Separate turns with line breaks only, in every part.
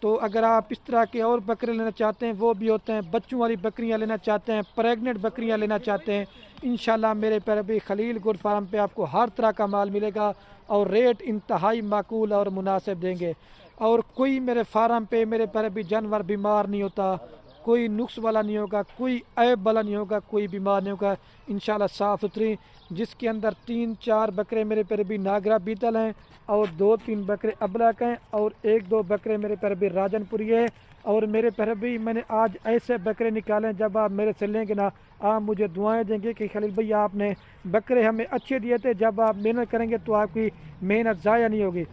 تو اگر آپ اس طرح کے اور بکرے لینا چاہتے ہیں وہ بھی ہوتے ہیں، بچوں والی بکریاں لینا چاہتے ہیں، پریگننٹ بکریاں لینا چاہتے ہیں، انشاءاللہ میرے پیارے بھائی خلیل گوٹ فارم پہ آپ کو ہر طرح کا مال ملے گا اور ریٹ انتہائی معقول اور مناسب دیں گے۔ اور کوئی میرے فارم پہ میرے پیارے بھائی جانور بیمار نہیں ہوتا، کوئی نقص والا نہیں ہوگا، کوئی عیب والا نہیں ہوگا، کوئی بیمار نہیں ہوگا، انشاءاللہ صاف ستھری، جس کے اندر 3-4 بکرے میرے پیارے بھائی ناگرا بیتل ہیں اور 2-3 بکرے ابلک ہیں اور 1-2 بکرے میرے پیارے بھائی راجن پوری ہے۔ اور میرے پیارے بھائی میں نے آج ایسے بکرے نکالے ہیں، جب آپ میرے سے لیں گے نا آپ مجھے دعائیں دیں گے کہ خلیل بھائی آپ نے بکرے ہمیں اچھے دیے تھے، جب آپ محنت کریں گے تو آپ کی محنت ضائع نہیں ہوگی۔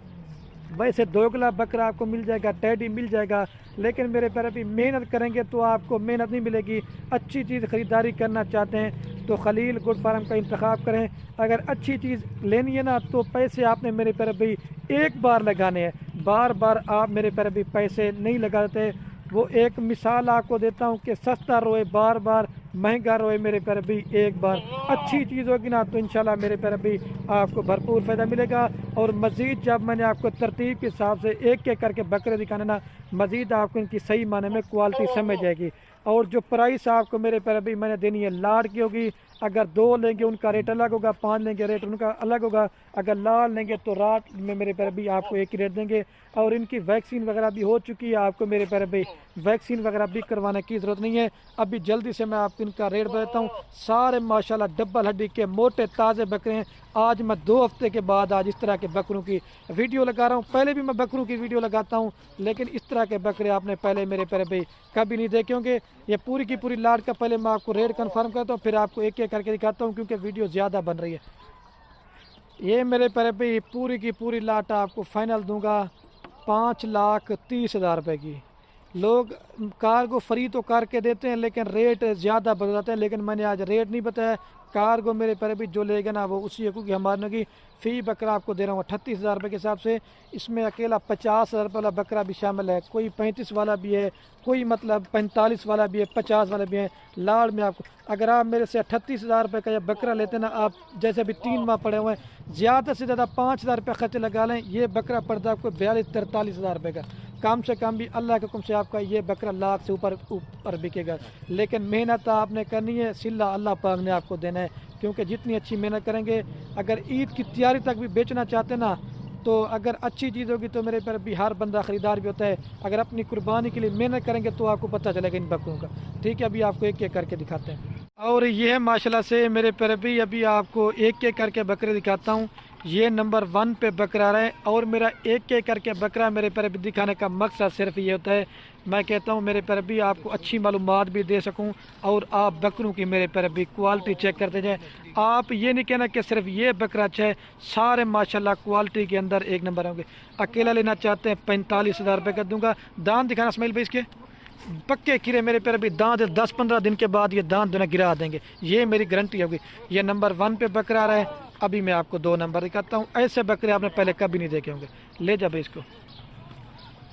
ویسے دوگلا بکرا آپ کو مل جائے گا، ٹیڈی مل جائے گا، لیکن میرے پیارے بھی محنت کریں گے تو آپ کو محنت نہیں ملے گی۔ اچھی چیز خریداری کرنا چاہتے ہیں تو خلیل گوٹ فارم کا انتخاب کریں۔ اگر اچھی چیز لینی ہے نا تو پیسے آپ نے میرے پیارے بھی ایک بار لگانے ہیں، بار بار آپ میرے پیارے بھی پیسے نہیں لگاتے۔ وہ ایک مثال آپ کو دیتا ہوں کہ سستا روئے بار بار، مہنگا روئے میرے پیارے بھی ایک بار۔ اچھی چیز ہوگی نا تو انشاءاللہ میرے پیارے بھی آپ کو بھرپور فائدہ ملے گا۔ اور مزید جب میں نے آپ کو ترتیب کے حساب سے ایک ایک کر کے بکرے دکھانے نا، مزید آپ کو ان کی صحیح معنی میں کوالٹی سمجھ جائے گی۔ اور جو پرائس آپ کو میرے پیارے بھی میں نے دینی ہے لاڑ کی ہوگی، اگر 2 لیں گے ان کا ریٹ الگ ہوگا، 5 لیں گے ریٹ ان کا الگ ہوگا، اگر لال لیں گے تو رات میں میرے پیارے بھی آپ کو ایک ہی ریٹ دیں گے۔ اور ان کی ویکسین وغیرہ بھی ہو چکی ہے، آپ کو میرے پیارے بھی ویکسین وغیرہ بھی کروانے کی ضرورت نہیں ہے۔ ابھی جلدی سے میں آپ کو ان کا ریٹ بتاتا ہوں۔ سارے ماشاءاللہ ڈبل ہڈی کے موٹے تازے بکرے ہیں۔ آج میں 2 ہفتے کے بعد آج اس طرح کے بکروں کی ویڈیو لگا رہا ہوں۔ پہلے بھی میں بکروں کی ویڈیو لگاتا ہوں، لیکن اس طرح کے بکرے آپ نے پہلے میرے پیارے بھائی کبھی نہیں دیکھے ہوں گے۔ یہ پوری کی پوری لاٹ کا پہلے میں آپ کو ریٹ کنفرم کرتا ہوں، پھر آپ کو ایک ایک کر کے دکھاتا ہوں کیونکہ ویڈیو زیادہ بن رہی ہے۔ یہ میرے پیارے بھائی پوری کی پوری لاٹ آپ کو فائنل دوں گا 5,30,000 روپے کی۔ لوگ کارگو فری تو کر کے دیتے ہیں لیکن ریٹ زیادہ بڑھ جاتے ہیں، لیکن میں نے آج ریٹ نہیں بتایا۔ کارگو میرے پیارے بھی جو لے گا نا وہ اسی کو کہ ہمارے کی فی بکرا آپ کو دے رہا ہوں 38,000 روپے کے حساب سے۔ اس میں اکیلا 50,000 روپے والا بکرا بھی شامل ہے، کوئی 35 والا بھی ہے، کوئی مطلب 45 والا بھی ہے، 50 والا بھی ہے۔ لاڑ میں آپ کو اگر آپ میرے سے 38,000 روپے کا یہ بکرا لیتے نا، آپ جیسے ابھی 3 ماہ پڑے ہوئے ہیں، زیادہ سے زیادہ 5,000 روپے خرچے لگا لیں، یہ بکرا پڑتا ہے آپ کو 42-43,000 روپے کا۔ کم سے کم بھی اللہ کے حکم سے آپ کا یہ بکرا لاکھ سے اوپر بکے گا، لیکن محنت آپ نے کرنی ہے، صلہ اللہ پاک نے آپ کو دینا ہے، کیونکہ جتنی اچھی محنت کریں گے، اگر عید کی تیاری تک بھی بیچنا چاہتے نا تو اگر اچھی چیز ہوگی تو میرے پر بھی ہر بندہ خریدار بھی ہوتا ہے۔ اگر اپنی قربانی کے لیے محنت کریں گے تو آپ کو پتہ چلے گا ان بکروں کا۔ ٹھیک ہے، ابھی آپ کو ایک ایک کر کے دکھاتے ہیں۔ اور یہ ماشاءاللہ سے میرے پیارے بھی ابھی آپ کو ایک ایک کر کے بکرے دکھاتا ہوں۔ یہ نمبر 1 پہ بکرا رہا ہے، اور میرا ایک ایک کر کے بکرا میرے پیارے بھی دکھانے کا مقصد صرف یہ ہوتا ہے، میں کہتا ہوں میرے پیارے بھی آپ کو اچھی معلومات بھی دے سکوں اور آپ بکروں کی میرے پیارے بھی کوالٹی چیک کرتے جائیں۔ آپ یہ نہیں کہنا کہ صرف یہ بکرا اچھا ہے، سارے ماشاءاللہ کوالٹی کے اندر ایک نمبر ہوں گے۔ اکیلا لینا چاہتے ہیں 45,000 روپے کا دوں گا۔ دان دکھانا اسماعیل بھائی، اس کے پکے کرے میرے پیارے بھی دانت 10-15 دن کے بعد یہ دانت دونوں گرا دیں گے، یہ میری گارنٹی ہوگی۔ یہ نمبر 1 پہ بکرا آ رہا ہے۔ ابھی میں آپ کو 2 نمبر دکھاتا ہوں، ایسے بکرے آپ نے پہلے کبھی نہیں دیکھے ہوں گے۔ لے جا بھائی اس کو۔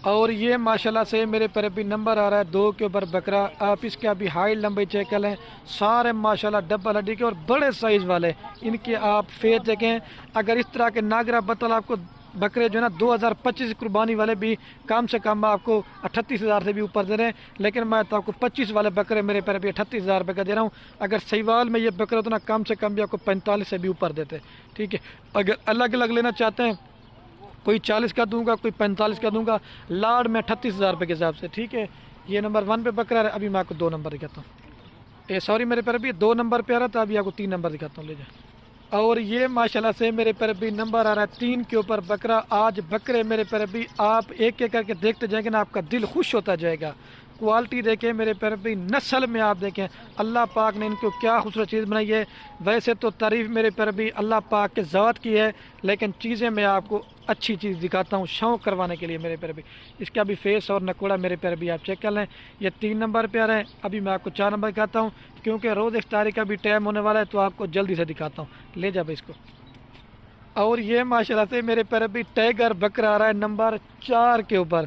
اور یہ ماشاءاللہ سے میرے پیارے بھی نمبر آ رہا ہے 2 کے اوپر بکرا۔ آپ اس کے ابھی ہائٹ لمبائی چیک کر لیں، سارے ماشاءاللہ ڈبل ہڈی کے اور بڑے سائز والے، ان کے آپ فیس دیکھیں۔ اگر اس طرح کے ناگرا بطل آپ کو بکرے جو ہے نا 2025 قربانی والے بھی کم سے کم آپ کو 38,000 سے بھی اوپر دے رہے ہیں، لیکن میں تو آپ کو 25 والے بکرے میرے پیارے بھی 38,000 روپے کا دے رہا ہوں۔ اگر سہیوال میں یہ بکرے تو نا کم سے کم بھی آپ کو 45 سے بھی اوپر دیتے، ٹھیک ہے۔ اگر الگ الگ لینا چاہتے ہیں، کوئی 40 کا دوں گا، کوئی 45 کا دوں گا، لاڑ میں 38,000 روپے کے حساب سے، ٹھیک ہے۔ یہ نمبر 1 پہ بکرا ہے۔ ابھی میں آپ کو 2 نمبر دکھاتا ہوں، سوری میرے پیارے بھی 2 نمبر پہ آ رہا تھا، ابھی آپ کو 3 نمبر دکھاتا ہوں، لے جائیں۔ اور یہ ماشاءاللہ سے میرے پیارے بھی نمبر آ رہا ہے 3 کے اوپر بکرا۔ آج بکرے میرے پیارے بھی آپ ایک ایک کر کے دیکھتے جائیں گے نا، آپ کا دل خوش ہوتا جائے گا۔ کوالٹی دیکھیں میرے پیارے بھی، نسل میں آپ دیکھیں اللہ پاک نے ان کو کیا خوبصورت چیز بنائی ہے۔ ویسے تو تعریف میرے پیارے بھی اللہ پاک کے ذات کی ہے، لیکن چیزیں میں آپ کو اچھی چیز دکھاتا ہوں شوق کروانے کے لیے میرے پیارے بھی۔ اس کا بھی فیس اور نکوڑا میرے پیارے بھی آپ چیک کر لیں۔ یہ 3 نمبر پہ آ رہے ہیں۔ ابھی میں آپ کو 4 نمبر دکھاتا ہوں، کیونکہ روز افطاری کا بھی ٹائم ہونے والا ہے تو آپ کو جلدی سے دکھاتا ہوں، لے جا بھائی اس کو۔ اور یہ ماشاءاللہ سے میرے پیارے بھی ٹائیگر بکرا آ رہا ہے نمبر 4 کے اوپر۔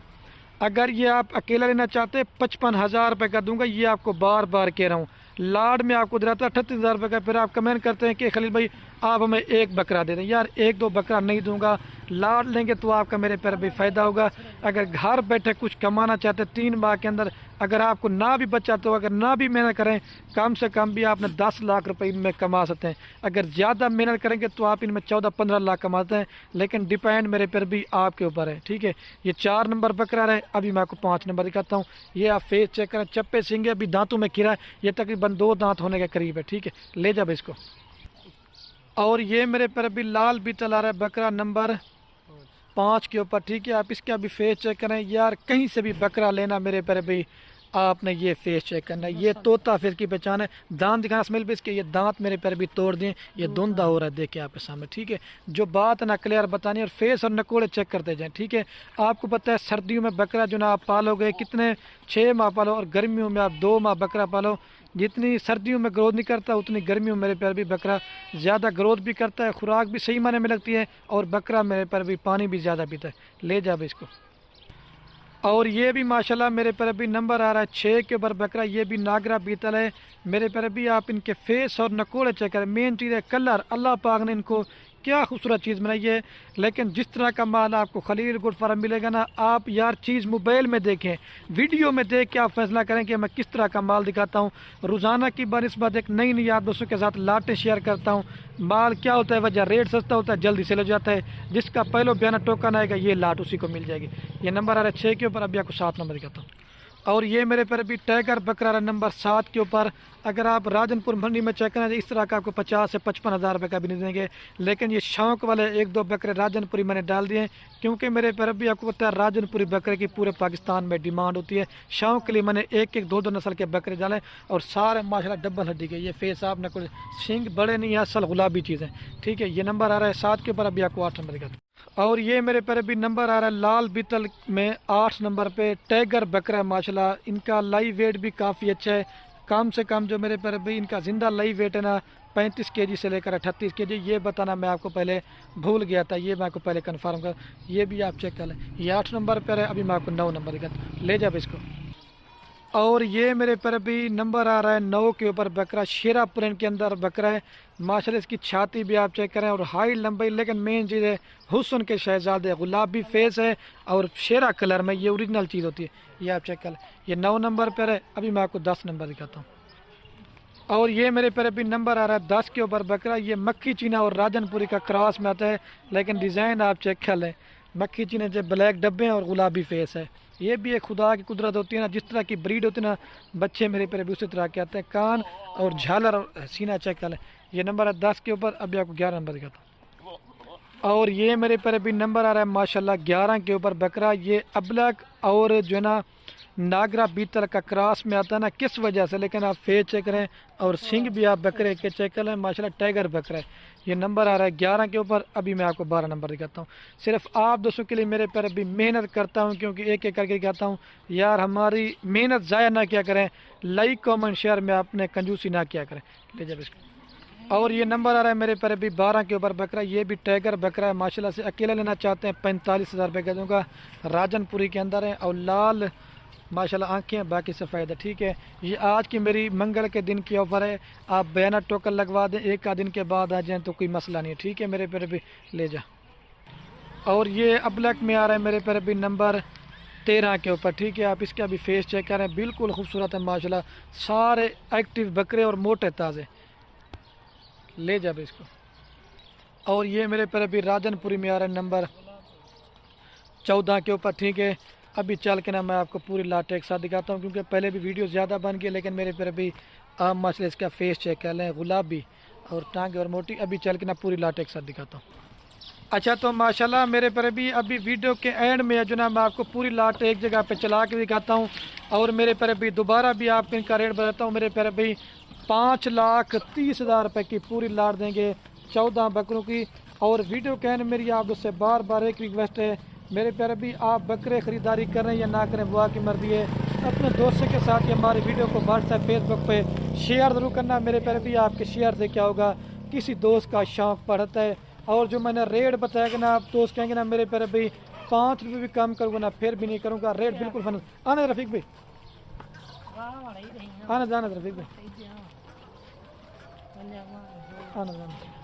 اگر یہ آپ اکیلا لینا چاہتے ہیں 55,000 روپے کا دوں گا، یہ آپ کو بار بار کہہ رہا ہوں۔ لاڑ میں آپ کو دلاتا 38,000 روپے کا، پھر آپ کمنٹ کرتے ہیں کہ خلیل بھائی آپ ہمیں ایک بکرا دے دیں. یار ایک دو بکرا نہیں دوں گا, لاٹ لیں گے تو آپ کا میرے پیارے بھی فائدہ ہوگا. اگر گھر بیٹھے کچھ کمانا چاہتے 3 ماہ کے اندر, اگر آپ کو نہ بھی بچہ تو اگر نہ بھی محنت کریں, کم سے کم بھی آپ نے 10 لاکھ روپے ان میں کما سکتے ہیں. اگر زیادہ محنت کریں گے تو آپ ان میں 14-15 لاکھ کماتے ہیں, لیکن ڈیپینڈ میرے پر بھی آپ کے اوپر ہے. ٹھیک ہے, یہ 4 نمبر بکرا رہے. ابھی میں آپ کو 5 نمبر دکھاتا ہوں. یہ آپ فیس چیک کریں, چپے سنگے ابھی دانتوں میں کھیرا ہے, یہ تقریباً 2 دانت ہونے کے قریب ہے. ٹھیک ہے, لے جا بھائی اس کو. اور یہ میرے پر بھی لال بیتل آ رہا ہے بکرا نمبر 5 کے اوپر. ٹھیک ہے, آپ اس کا بھی فیس چیک کریں. یار کہیں سے بھی بکرا لینا میرے پر بھی آپ نے یہ فیس چیک کرنا ہے. یہ طوطا فیس کی پہچان ہے. دانت دکھانا اسمیل بھی اس کے, یہ دانت میرے پر بھی توڑ دیں, یہ دھندھا ہو رہا ہے دیکھیں آپ کے سامنے. ٹھیک ہے, جو بات ہے نا کلیئر بتانی, اور فیس اور نکوڑے چیک کرتے جائیں. ٹھیک ہے, آپ کو پتہ ہے سردیوں میں بکرا جو نا آپ پالو گے کتنے 6 ماہ پالو, اور گرمیوں میں آپ 2 ماہ بکرا پالو. جتنی سردیوں میں گروتھ نہیں کرتا اتنی گرمیوں میں میرے پر بھی بکرا زیادہ گروتھ بھی کرتا ہے, خوراک بھی صحیح معنی میں لگتی ہے, اور بکرا میرے پر بھی پانی بھی زیادہ پیتا ہے. لے جا بھی اس کو. اور یہ بھی ماشاءاللہ میرے پر بھی نمبر آ رہا ہے 6 کے اوپر بکرا. یہ بھی ناگرا بیتل ہے میرے پر بھی. آپ ان کے فیس اور نکوڑے چیک کریں. مین چیز ہے کلر, اللہ پاک نے ان کو کیا خوبصورت چیز بنائی ہے. لیکن جس طرح کا مال آپ کو خلیل گوڈ فارم ملے گا نا, آپ یار چیز موبائل میں دیکھیں, ویڈیو میں دیکھ کے آپ فیصلہ کریں کہ میں کس طرح کا مال دکھاتا ہوں. روزانہ کی بنسبت ایک نئی نئی آپ دوستوں کے ساتھ لاٹیں شیئر کرتا ہوں. مال کیا ہوتا ہے, وجہ ریٹ سستا ہوتا ہے, جلدی سیل ہو جاتا ہے. جس کا پہلو بیانہ ٹوکن آئے گا یہ لاٹ اسی کو مل جائے گی. یہ نمبر آ رہا ہے 6 کے اوپر. ابھی آپ کو 7 نمبر دکھاتا ہوں. اور یہ میرے پر بھی ٹائیگر بکرا رہا نمبر 7 کے اوپر. اگر آپ راجن پور منڈی میں چیک کریں اس طرح کا آپ کو 50 سے 55 ہزار روپے کا بھی نہیں دیں گے. لیکن یہ شوق والے 1-2 بکرے راجن پوری میں نے ڈال دیے, کیونکہ میرے پر بھی آپ کو پتہ ہے راجن پوری بکرے کی پورے پاکستان میں ڈیمانڈ ہوتی ہے. شوق کے لیے میں نے 1-1 2-2 نسل کے بکرے ڈالے, اور سارے ماشاءاللہ ڈبل ہڈی کے. یہ فیس آپ نے کوئی سینگ بڑے نہیں ہیں, اصل گلابی چیزیں. ٹھیک ہے, یہ نمبر آ رہا ہے 7 کے اوپر. ابھی آپ کو 8 نمبر دکھاتا ہوں. اور یہ میرے پر بھی نمبر آ رہا ہے لال بیتل میں 8 نمبر پہ ٹائیگر بکرا ہے ماشاءاللہ. ان کا لائیو ویٹ بھی کافی اچھا ہے. کم سے کم جو میرے پر بھی ان کا زندہ لائیو ویٹ ہے نا 35 کے جی سے لے کر 38 کے جی. یہ بتانا میں آپ کو پہلے بھول گیا تھا, یہ میں آپ کو پہلے کنفرم کر. یہ بھی آپ چیک کر لیں. یہ 8 نمبر پر ہے. ابھی میں آپ کو 9 نمبر دکھاتا ہوں. لے جا اس کو. اور یہ میرے پر بھی نمبر آ رہا ہے 9 کے اوپر بکرا. شیرا پرنٹ کے اندر بکرا ہے ماشاءاللہ. اس کی چھاتی بھی آپ چیک کریں, اور ہائی لمبائی. لیکن مین چیز ہے حسن کے شہزادے, گلابی فیس ہے اور شیرا کلر میں. یہ اوریجنل چیز ہوتی ہے. یہ آپ چیک کر لیں. یہ 9 نمبر پر ہے. ابھی میں آپ کو 10 نمبر دکھاتا ہوں. اور یہ میرے پر بھی نمبر آ رہا ہے 10 کے اوپر بکرا. یہ مکھی چینا اور راجن پوری کا کراس میں آتا ہے, لیکن ڈیزائن آپ چیک کر لیں. مکھی چینے جو بلیک ڈبے ہیں اور گلابی فیس ہے. یہ بھی ایک خدا کی قدرت ہوتی ہے نا, جس طرح کی بریڈ ہوتی ہے نا بچے میرے پر بھی اسی طرح کے آتے ہیں. کان اور جھالر اور سینہ چیک کر لیں. یہ نمبر ہے 10 کے اوپر. ابھی آپ کو 11 نمبر دکھاتا ہوں. اور یہ میرے پر بھی نمبر آ رہا ہے ماشاءاللہ 11 کے اوپر بکرا. یہ ابلک اور جو ہے نا ناگرا بیتل کا کراس میں آتا ہے نا, کس وجہ سے, لیکن آپ فیس چیک کریں اور سنگ بھی آپ بکرے کے چیک کر لیں. ماشاءاللہ ٹائیگر بکرا ہے. یہ نمبر آ رہا ہے 11 کے اوپر. ابھی میں آپ کو 12 نمبر دکھاتا ہوں. صرف آپ دوستوں کے لیے میرے پر بھی محنت کرتا ہوں, کیونکہ ایک ایک کر کے دکھاتا ہوں. یار ہماری محنت ضائع نہ کیا کریں. لائک کامنٹ شیئر میں آپ نے کنجوسی نہ کیا کریں. لے جب اس کو. اور یہ نمبر آ رہا ہے میرے پر بھی 12 کے اوپر بکرا. یہ بھی ٹائیگر بکرا ہے ماشاءاللہ سے. اکیلا لینا چاہتے ہیں 45 ہزار روپے کا دوں گا. راجن پوری کے اندر ہے اور لال ماشاءاللہ آنکھیں, باقی سے فائدہ. ٹھیک ہے, یہ آج کی میری منگل کے دن کی آفر ہے. آپ بیانہ ٹوکن لگوا دیں, 1 کا دن کے بعد آ جائیں تو کوئی مسئلہ نہیں ہے. ٹھیک ہے, میرے پر بھی لے جا. اور یہ ابلک میں آ رہا ہے میرے پر بھی نمبر 13 کے اوپر. ٹھیک ہے, آپ اس کا بھی فیس چیک کریں. بالکل خوبصورت ہے ماشاءاللہ. سارے ایکٹیو بکرے اور موٹے تازے. لے جا اس کو. اور یہ میرے پر بھی راجن پوری میں آ رہا ہے نمبر 14 کے اوپر. ٹھیک ہے, ابھی چل کے نا میں آپ کو پوری لاٹ ایک ساتھ دکھاتا ہوں, کیونکہ پہلے بھی ویڈیو زیادہ بن گئی, لیکن میرے پر بھی عام ماشاءاللہ اس کا فیس چیک کر لیں. گلابی اور ٹانگیں اور موٹی. ابھی چل کے نا پوری لاٹ ایک ساتھ دکھاتا ہوں. اچھا, تو ماشاءاللہ میرے پر بھی ابھی ویڈیو کے اینڈ میں جو نا میں آپ کو پوری لاٹ ایک جگہ پہ چلا کے دکھاتا ہوں. اور میرے پر بھی دوبارہ بھی آپ ان کا ریٹ بتاتا ہوں. میرے پر بھی 5,30,000 روپے کی پوری لاٹ دیں گے 14 بکروں کی. اور ویڈیو کے اینڈ میری آپ سے بار بار ایک ریکویسٹ ہے, میرے پیارے بھی آپ بکرے خریداری کریں یا نہ کریں وہ آپ کی مرضی ہے. اپنے دوستوں کے ساتھ یہ ہماری ویڈیو کو واٹس ایپ فیس بک پہ شیئر ضرور کرنا. میرے پیارے بھی آپ کے شیئر سے کیا ہوگا, کسی دوست کا شوق بڑھتا ہے. اور جو میں نے ریٹ بتایا کہ نا, آپ دوست کہیں گے نا میرے پیارے بھی 5 روپے بھی کم کروں گا نا, پھر بھی نہیں کروں گا. ریٹ بالکل فن. آنا رفیق بھائی, آنا جانا رفیق بھائی, آنا جانا.